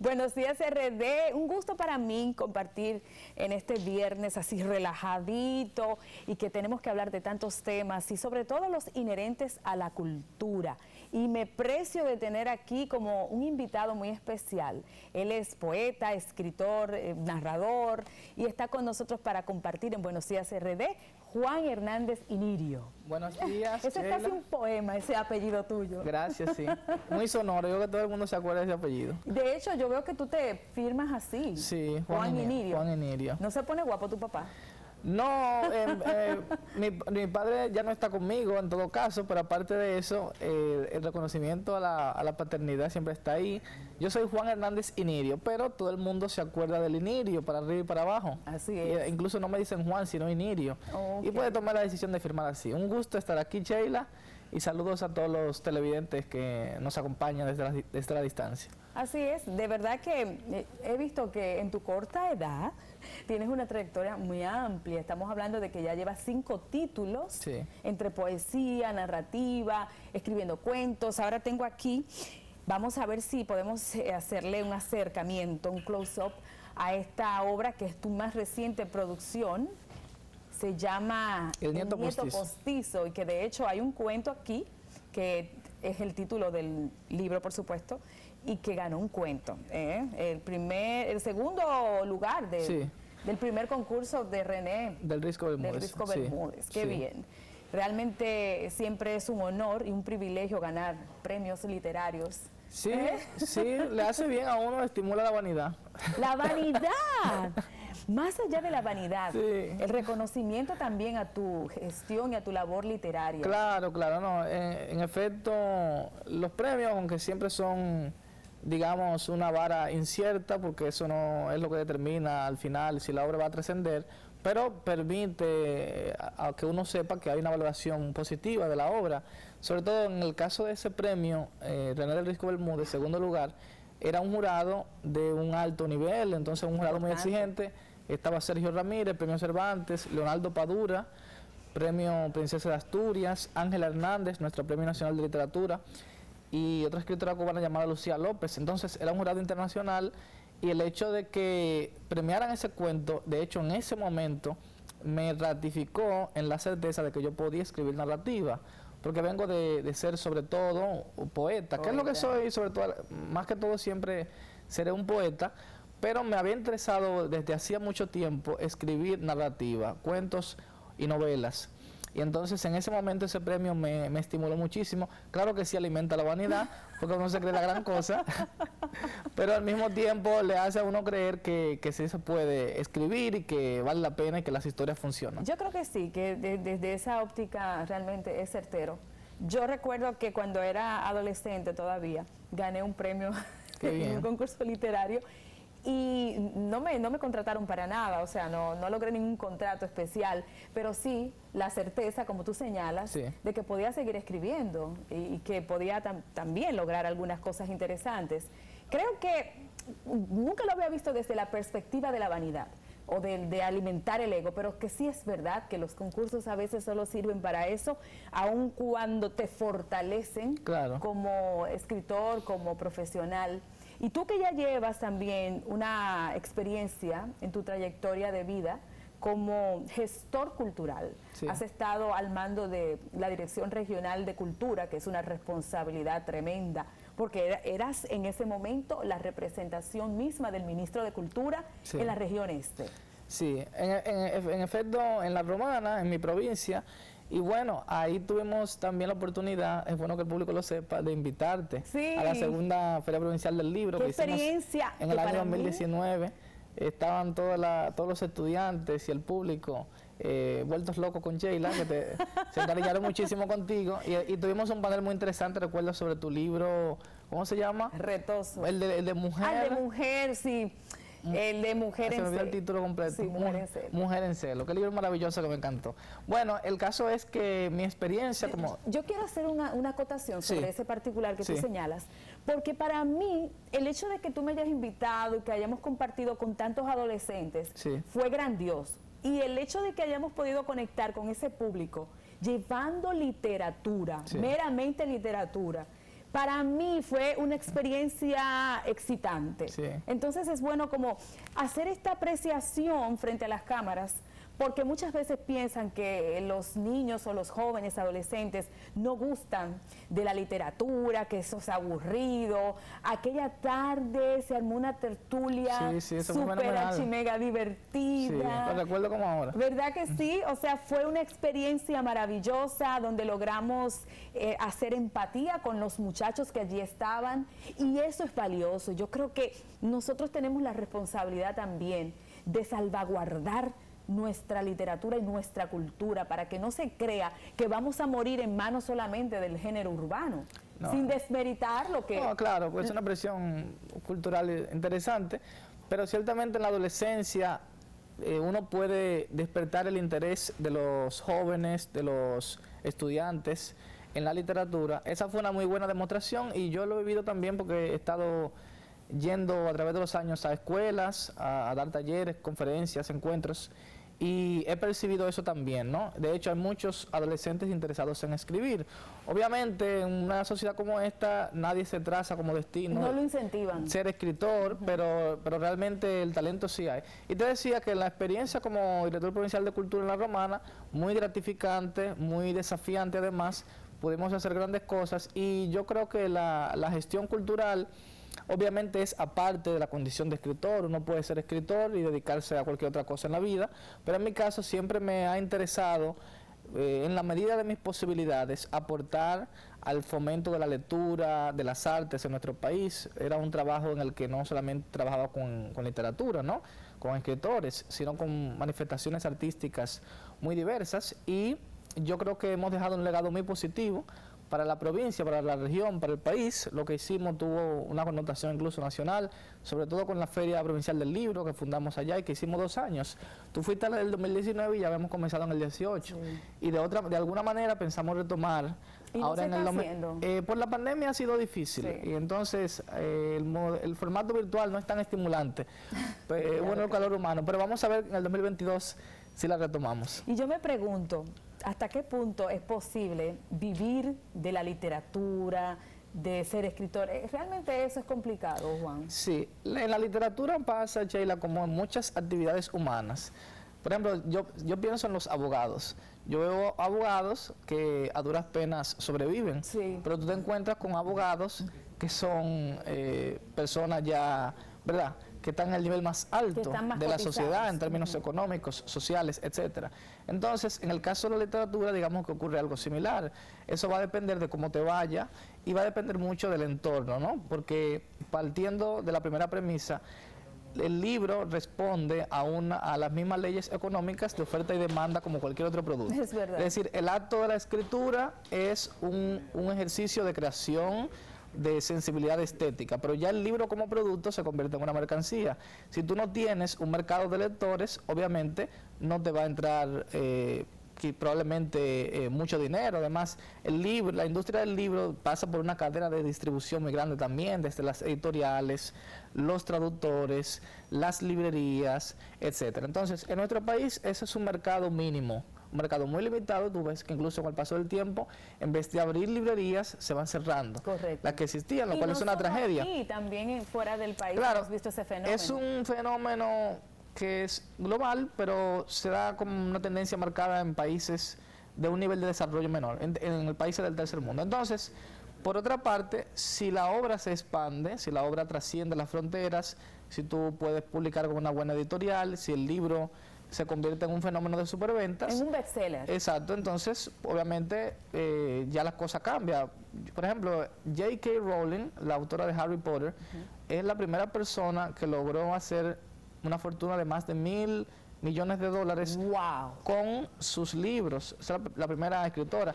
Buenos días, RD. Un gusto para mí compartir en este viernes así relajadito y que tenemos que hablar de tantos temas y sobre todo los inherentes a la cultura. Y me precio de tener aquí como un invitado muy especial. Él es poeta, escritor, narrador y está con nosotros para compartir en Buenos días, RD, Juan Hernández Inirio. Buenos días, Ese es casi un poema, ese apellido tuyo. Gracias, sí. Muy sonoro, yo creo que todo el mundo se acuerda de ese apellido. De hecho, yo veo que tú te firmas así. Sí, Juan Inirio. Juan Inirio. ¿No se pone guapo tu papá? No, mi padre ya no está conmigo en todo caso, pero aparte de eso, el reconocimiento a la paternidad siempre está ahí. Yo soy Juan Hernández Inirio, pero todo el mundo se acuerda del Inirio, para arriba y para abajo. Así es. Incluso no me dicen Juan, sino Inirio. Okay. Y puede tomar la decisión de firmar así. Un gusto estar aquí, Sheila, y saludos a todos los televidentes que nos acompañan desde la distancia. Así es, de verdad que he visto que en tu corta edad tienes una trayectoria muy amplia. Estamos hablando de que ya llevas 5 títulos, sí, entre poesía, narrativa, escribiendo cuentos. Ahora tengo aquí, vamos a ver si podemos hacerle un acercamiento, un close-up a esta obra que es tu más reciente producción. Se llama El Nieto Postizo, y que de hecho hay un cuento aquí que es el título del libro, por supuesto, y que ganó un cuento. El segundo lugar del primer concurso de René. Del Risco Bermúdez. Del Risco Bermúdez, qué bien. Realmente siempre es un honor y un privilegio ganar premios literarios. Sí, sí, le hace bien a uno, estimula la vanidad. ¡La vanidad! Más allá de la vanidad, sí, el reconocimiento también a tu gestión y a tu labor literaria. Claro, claro, no. En efecto, los premios, aunque siempre son, digamos, una vara incierta, porque eso no es lo que determina al final si la obra va a trascender, pero permite a que uno sepa que hay una valoración positiva de la obra. Sobre todo en el caso de ese premio, René del Risco Bermúdez, segundo lugar, era un jurado de un alto nivel, entonces un jurado muy exigente. Estaba Sergio Ramírez, premio Cervantes, Leonardo Padura, premio Princesa de Asturias, Ángela Hernández, nuestro premio nacional de literatura, y otra escritora cubana llamada Lucía López. Entonces era un jurado internacional, y el hecho de que premiaran ese cuento, de hecho en ese momento me ratificó en la certeza de que yo podía escribir narrativa, porque vengo de ser sobre todo poeta, que es lo que soy, sobre todo, más que todo siempre seré un poeta. Pero me había interesado desde hacía mucho tiempo escribir narrativa, cuentos y novelas. Y entonces en ese momento ese premio me estimuló muchísimo. Claro que sí alimenta la vanidad, porque uno se cree la gran cosa, pero al mismo tiempo le hace a uno creer que sí se puede escribir y que vale la pena y que las historias funcionan. Yo creo que sí, que desde esa óptica realmente es certero. Yo recuerdo que cuando era adolescente todavía gané un premio en un concurso literario. Y no me contrataron para nada, o sea, no logré ningún contrato especial, pero sí la certeza, como tú señalas, de que podía seguir escribiendo y que podía también lograr algunas cosas interesantes. Creo que nunca lo había visto desde la perspectiva de la vanidad o de alimentar el ego, pero que sí es verdad que los concursos a veces solo sirven para eso, aun cuando te fortalecen como escritor, como profesional. Y tú que ya llevas también una experiencia en tu trayectoria de vida como gestor cultural, has estado al mando de la Dirección Regional de Cultura, que es una responsabilidad tremenda, porque eras en ese momento la representación misma del ministro de Cultura en la región este. Sí, en efecto, en La Romana, en mi provincia. Y bueno, ahí tuvimos también la oportunidad, es bueno que el público lo sepa, de invitarte a la segunda Feria Provincial del Libro. ¡Qué experiencia! En el año 2019 estaban todos los estudiantes y el público vueltos locos con Sheila, que se encariñaron muchísimo contigo. Y tuvimos un panel muy interesante, recuerdo, sobre tu libro, ¿cómo se llama? Retoso. El de mujer. Ah, el de mujer, sí. El de Mujer en Celo. Se me olvidó el título completo. Sí, Mujer en Celo. Mujer en Celo. Qué libro maravilloso que me encantó. Bueno, el caso es que mi experiencia como... Yo quiero hacer una acotación sobre ese particular que tú señalas, porque para mí el hecho de que tú me hayas invitado y que hayamos compartido con tantos adolescentes fue grandioso. Y el hecho de que hayamos podido conectar con ese público llevando literatura, meramente literatura, para mí fue una experiencia excitante. Sí. Entonces es bueno como hacer esta apreciación frente a las cámaras, porque muchas veces piensan que los niños o los jóvenes adolescentes no gustan de la literatura, que eso es aburrido. Aquella tarde se armó una tertulia súper archimega divertida. Sí, lo recuerdo como ahora. ¿Verdad que sí? O sea, fue una experiencia maravillosa donde logramos hacer empatía con los muchachos que allí estaban, y eso es valioso. Yo creo que nosotros tenemos la responsabilidad también de salvaguardar nuestra literatura y nuestra cultura, para que no se crea que vamos a morir en manos solamente del género urbano, sin desmeritar lo que... No, claro, pues es una presión cultural interesante, pero ciertamente en la adolescencia uno puede despertar el interés de los jóvenes, de los estudiantes en la literatura. Esa fue una muy buena demostración, y yo lo he vivido también porque he estado yendo a través de los años a escuelas, a dar talleres, conferencias, encuentros, y he percibido eso también, ¿no? De hecho, hay muchos adolescentes interesados en escribir. Obviamente, en una sociedad como esta, nadie se traza como destino. No lo incentivan. Ser escritor, pero realmente el talento sí hay. Y te decía que la experiencia como director provincial de Cultura en La Romana, muy gratificante, muy desafiante además, pudimos hacer grandes cosas, y yo creo que la gestión cultural obviamente es aparte de la condición de escritor. Uno puede ser escritor y dedicarse a cualquier otra cosa en la vida, pero en mi caso siempre me ha interesado, en la medida de mis posibilidades, aportar al fomento de la lectura, de las artes en nuestro país. Era un trabajo en el que no solamente trabajaba con literatura, ¿no?, con escritores, sino con manifestaciones artísticas muy diversas, y yo creo que hemos dejado un legado muy positivo para la provincia, para la región, para el país. Lo que hicimos tuvo una connotación incluso nacional, sobre todo con la Feria Provincial del Libro que fundamos allá y que hicimos 2 años. Tú fuiste a la del 2019 y ya habíamos comenzado en el 18. Sí. Y de alguna manera pensamos retomar. ¿Y ahora no se está haciendo? Por la pandemia ha sido difícil, sí. Y entonces el formato virtual no es tan estimulante. Bueno, el calor humano, pero vamos a ver en el 2022 si la retomamos. Y yo me pregunto, ¿hasta qué punto es posible vivir de la literatura, de ser escritor? ¿Realmente eso es complicado, Juan? Sí, en la literatura pasa, Sheila, como en muchas actividades humanas. Por ejemplo, yo pienso en los abogados. Yo veo abogados que a duras penas sobreviven, sí, pero tú te encuentras con abogados que son personas ya, ¿verdad?, que están en el nivel más alto de la sociedad en términos económicos, sociales, etcétera. Entonces, en el caso de la literatura, digamos que ocurre algo similar. Eso va a depender de cómo te vaya, y va a depender mucho del entorno, ¿no? Porque partiendo de la primera premisa, el libro responde a las mismas leyes económicas de oferta y demanda como cualquier otro producto. Es verdad. Es decir, el acto de la escritura es un ejercicio de creación, de sensibilidad estética, pero ya el libro como producto se convierte en una mercancía. Si tú no tienes un mercado de lectores, obviamente no te va a entrar probablemente mucho dinero. Además, la industria del libro pasa por una cadena de distribución muy grande también, desde las editoriales, los traductores, las librerías, etcétera. Entonces, en nuestro país ese es un mercado mínimo, un mercado muy limitado. Tú ves que incluso con el paso del tiempo, en vez de abrir librerías, se van cerrando. Correcto. Las que existían, lo cual es una tragedia. Y también fuera del país, claro, hemos visto ese fenómeno. Es un fenómeno que es global, pero se da como una tendencia marcada en países de un nivel de desarrollo menor, en el países del tercer mundo. Entonces, por otra parte, si la obra se expande, si la obra trasciende las fronteras, si tú puedes publicar con una buena editorial, si el libro se convierte en un fenómeno de superventas. En un bestseller. Exacto, entonces obviamente ya las cosas cambian. Por ejemplo, J.K. Rowling, la autora de Harry Potter, es la primera persona que logró hacer una fortuna de más de $1.000 millones ¡wow!, con sus libros. Es la primera escritora.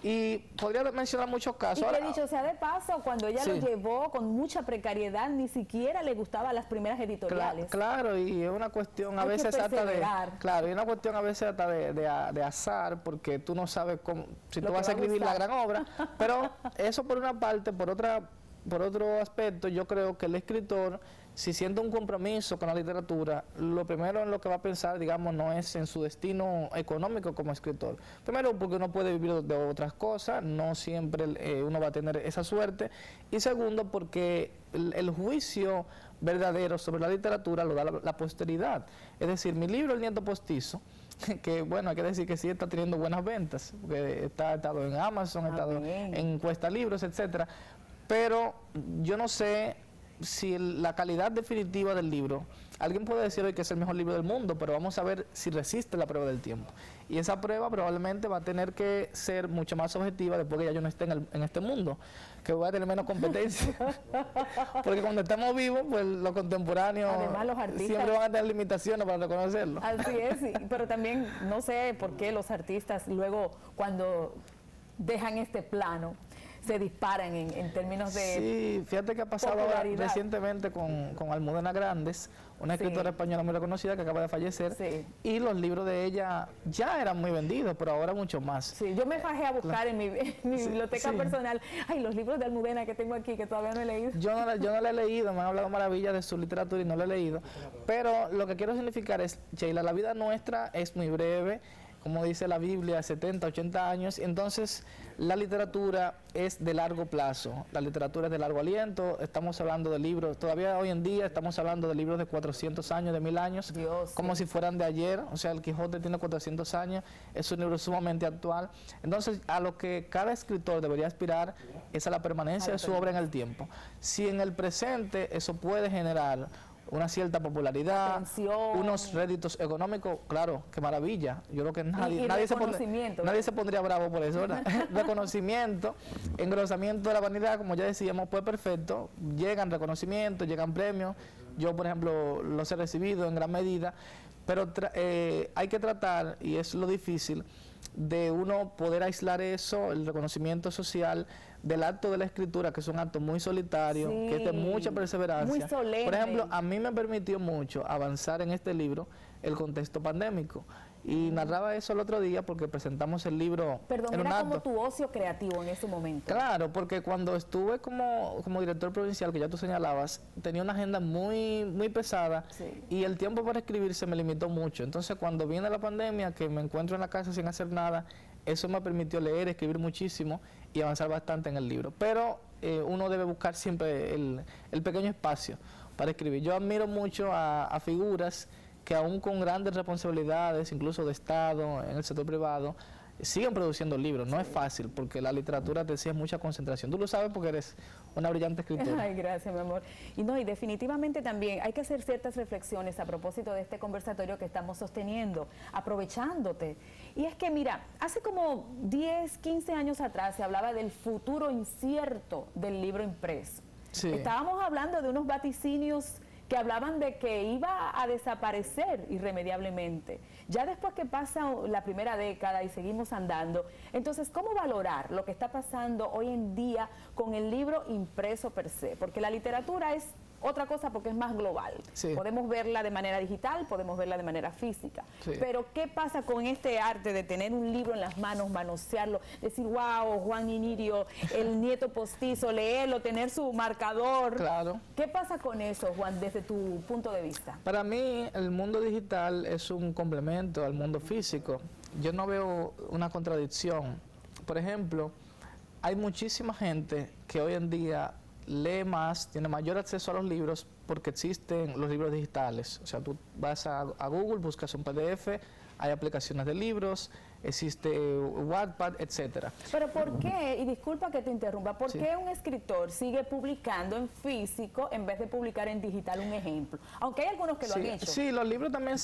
Y podría mencionar muchos casos. Y que dicho sea de paso, cuando ella lo llevó con mucha precariedad, ni siquiera le gustaban las primeras editoriales. Claro, y es una cuestión a veces hasta de azar, porque tú no sabes cómo, si tú vas a escribir la gran obra. Pero eso por una parte. Por otro aspecto, yo creo que el escritor si siente un compromiso con la literatura, lo primero en lo que va a pensar, digamos, no es en su destino económico como escritor. Primero, porque uno puede vivir de otras cosas, no siempre uno va a tener esa suerte. Y segundo, porque el juicio verdadero sobre la literatura lo da la posteridad. Es decir, mi libro El Nieto Postizo, que bueno, hay que decir que sí está teniendo buenas ventas, porque ha estado en Amazon, ha estado en Cuesta Libros, etcétera. Pero yo no sé si la calidad definitiva del libro, alguien puede decir hoy que es el mejor libro del mundo, pero vamos a ver si resiste la prueba del tiempo. Y esa prueba probablemente va a tener que ser mucho más objetiva después que ya yo no esté en este mundo, que voy a tener menos competencia. Porque cuando estamos vivos, pues los contemporáneos los artistas siempre van a tener limitaciones para reconocerlo. Así es, sí, pero también no sé por qué los artistas luego cuando dejan este plano se disparan en términos de Sí, fíjate que ha pasado ahora recientemente con Almudena Grandes, una escritora española muy reconocida que acaba de fallecer, y los libros de ella ya eran muy vendidos, pero ahora mucho más. Sí, yo me fajé a buscar en mi biblioteca personal, los libros de Almudena que tengo aquí, que todavía no he leído. Yo no la he leído, me han hablado maravillas de su literatura y no la he leído, pero lo que quiero significar es, Sheila, la vida nuestra es muy breve, como dice la Biblia, 70, 80 años, entonces la literatura es de largo plazo, la literatura es de largo aliento, estamos hablando de libros, todavía hoy en día estamos hablando de libros de 400 años, de 1000 años, como si fueran de ayer, o sea, el Quijote tiene 400 años, es un libro sumamente actual, entonces a lo que cada escritor debería aspirar es a la permanencia de su obra en el tiempo. Si en el presente eso puede generar una cierta popularidad, unos réditos económicos, claro, qué maravilla. Yo creo que nadie se pondría bravo por eso, ¿verdad? Reconocimiento, engrosamiento de la vanidad, como ya decíamos, pues perfecto. Llegan reconocimientos, llegan premios. Yo, por ejemplo, los he recibido en gran medida, pero hay que tratar, y es lo difícil, de uno poder aislar eso, el reconocimiento social, del acto de la escritura, que es un acto muy solitario, que es de mucha perseverancia. Muy solemne. Por ejemplo, a mí me permitió mucho avanzar en este libro el contexto pandémico. Y narraba eso el otro día porque presentamos el libro. Perdón, era como tu ocio creativo en ese momento. Claro, porque cuando estuve como director provincial, que ya tú señalabas, tenía una agenda muy pesada y el tiempo para escribir se me limitó mucho. Entonces, cuando viene la pandemia, que me encuentro en la casa sin hacer nada, eso me permitió leer, escribir muchísimo y avanzar bastante en el libro. Pero uno debe buscar siempre el pequeño espacio para escribir. Yo admiro mucho a figuras que aún con grandes responsabilidades, incluso de Estado, en el sector privado, siguen produciendo libros. No es fácil, porque la literatura te exige mucha concentración. Tú lo sabes porque eres una brillante escritora. Ay, gracias, mi amor. Y definitivamente también hay que hacer ciertas reflexiones a propósito de este conversatorio que estamos sosteniendo, aprovechándote. Y es que, mira, hace como 10, 15 años atrás se hablaba del futuro incierto del libro impreso. Estábamos hablando de unos vaticinios que hablaban de que iba a desaparecer irremediablemente. Ya después que pasa la primera década y seguimos andando, entonces, ¿cómo valorar lo que está pasando hoy en día con el libro impreso per se? Porque la literatura es otra cosa porque es más global. Podemos verla de manera digital, podemos verla de manera física. Pero, ¿qué pasa con este arte de tener un libro en las manos, manosearlo, decir, wow, Juan Inirio, el nieto postizo, leerlo, tener su marcador? Claro. ¿Qué pasa con eso, Juan, desde tu punto de vista? Para mí, el mundo digital es un complemento al mundo físico. Yo no veo una contradicción. Por ejemplo, hay muchísima gente que hoy en día lee más, tiene mayor acceso a los libros porque existen los libros digitales. O sea, tú vas a Google, buscas un PDF, hay aplicaciones de libros, existe Wattpad, etcétera. Pero ¿por qué? Y disculpa que te interrumpa, ¿por qué un escritor sigue publicando en físico en vez de publicar en digital, un ejemplo? Aunque hay algunos que lo han hecho. Sí, los libros también,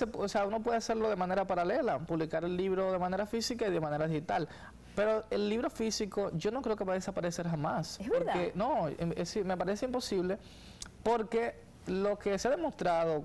uno puede hacerlo de manera paralela, publicar el libro de manera física y de manera digital. Pero el libro físico yo no creo que va a desaparecer jamás. ¿Es verdad? Porque, no, me parece imposible, porque lo que se ha demostrado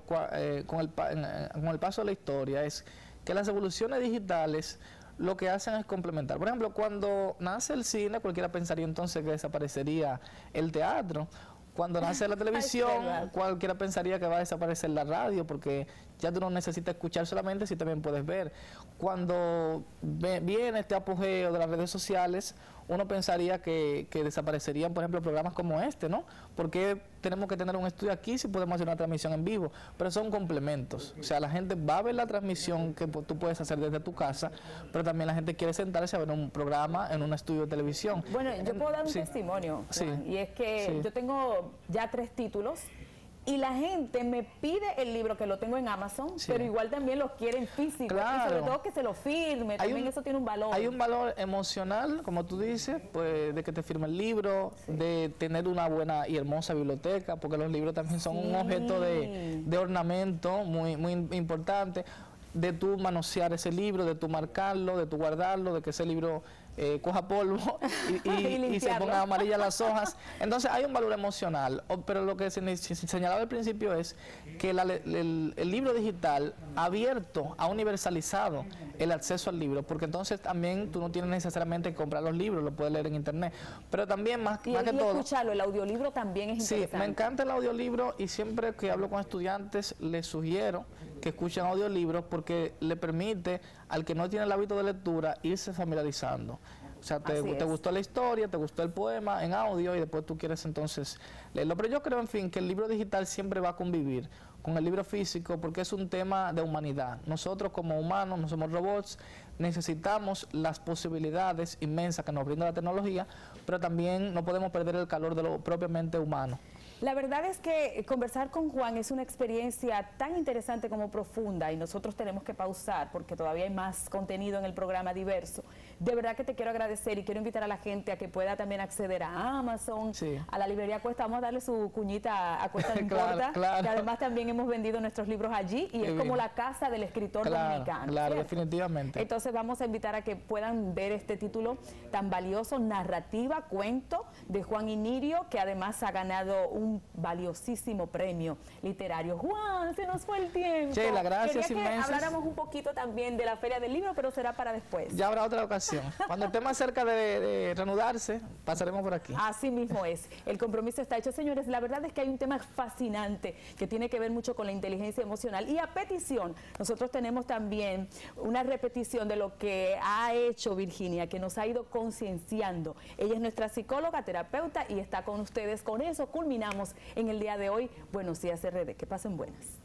con el paso de la historia es que las evoluciones digitales lo que hacen es complementar. Por ejemplo, cuando nace el cine, cualquiera pensaría entonces que desaparecería el teatro. Cuando nace la televisión, cualquiera pensaría que va a desaparecer la radio, porque ya tú no necesitas escuchar solamente, si también puedes ver. Cuando viene este apogeo de las redes sociales, uno pensaría que desaparecerían, por ejemplo, programas como este, ¿no? Porque tenemos que tener un estudio aquí si podemos hacer una transmisión en vivo, pero son complementos. O sea, la gente va a ver la transmisión que tú puedes hacer desde tu casa, pero también la gente quiere sentarse a ver un programa en un estudio de televisión. Bueno, yo puedo dar un testimonio, Juan, y es que yo tengo ya 3 títulos, y la gente me pide el libro, que lo tengo en Amazon, pero igual también lo quieren físico. Claro. Y sobre todo que se lo firme, también eso tiene un valor. Hay un valor emocional, como tú dices, pues de que te firme el libro, de tener una buena y hermosa biblioteca, porque los libros también son un objeto de ornamento muy importante, de tú manosear ese libro, de tú marcarlo, de tú guardarlo, de que ese libro coja polvo y se pongan amarillas las hojas. Entonces hay un valor emocional, pero lo que se señalaba al principio es que el libro digital ha abierto, ha universalizado el acceso al libro, porque entonces también tú no tienes necesariamente que comprar los libros, lo puedes leer en internet, pero también más que todo escucharlo, el audiolibro también es interesante. Sí, me encanta el audiolibro, y siempre que hablo con estudiantes les sugiero que escuchen audiolibros, porque le permite al que no tiene el hábito de lectura irse familiarizando. O sea, te gustó la historia, te gustó el poema en audio, y después tú quieres entonces leerlo. Pero yo creo, en fin, que el libro digital siempre va a convivir con el libro físico, porque es un tema de humanidad. Nosotros como humanos, no somos robots, necesitamos las posibilidades inmensas que nos brinda la tecnología, pero también no podemos perder el calor de lo propiamente humano. La verdad es que conversar con Juan es una experiencia tan interesante como profunda, y nosotros tenemos que pausar porque todavía hay más contenido en el programa diverso. De verdad que te quiero agradecer, y quiero invitar a la gente a que pueda también acceder a Amazon, a la librería Cuesta. Vamos a darle su cuñita a Cuesta No Importa, que además también hemos vendido nuestros libros allí, y es como la casa del escritor dominicano. Claro, definitivamente. Entonces vamos a invitar a que puedan ver este título tan valioso, Narrativa, Cuento, de Juan Inirio, que además ha ganado un valiosísimo premio literario. Juan, se nos fue el tiempo. Sheila, gracias inmensas. Quería que habláramos un poquito también de la Feria del Libro, pero será para después. Ya habrá otra ocasión. Cuando esté más cerca de reanudarse, pasaremos por aquí. Así mismo es. El compromiso está hecho. Señores, la verdad es que hay un tema fascinante que tiene que ver mucho con la inteligencia emocional. Y a petición, nosotros tenemos también una repetición de lo que ha hecho Virginia, que nos ha ido concienciando. Ella es nuestra psicóloga, terapeuta, y está con ustedes. Con eso culminamos en el día de hoy. Buenos días, RD. Que pasen buenas.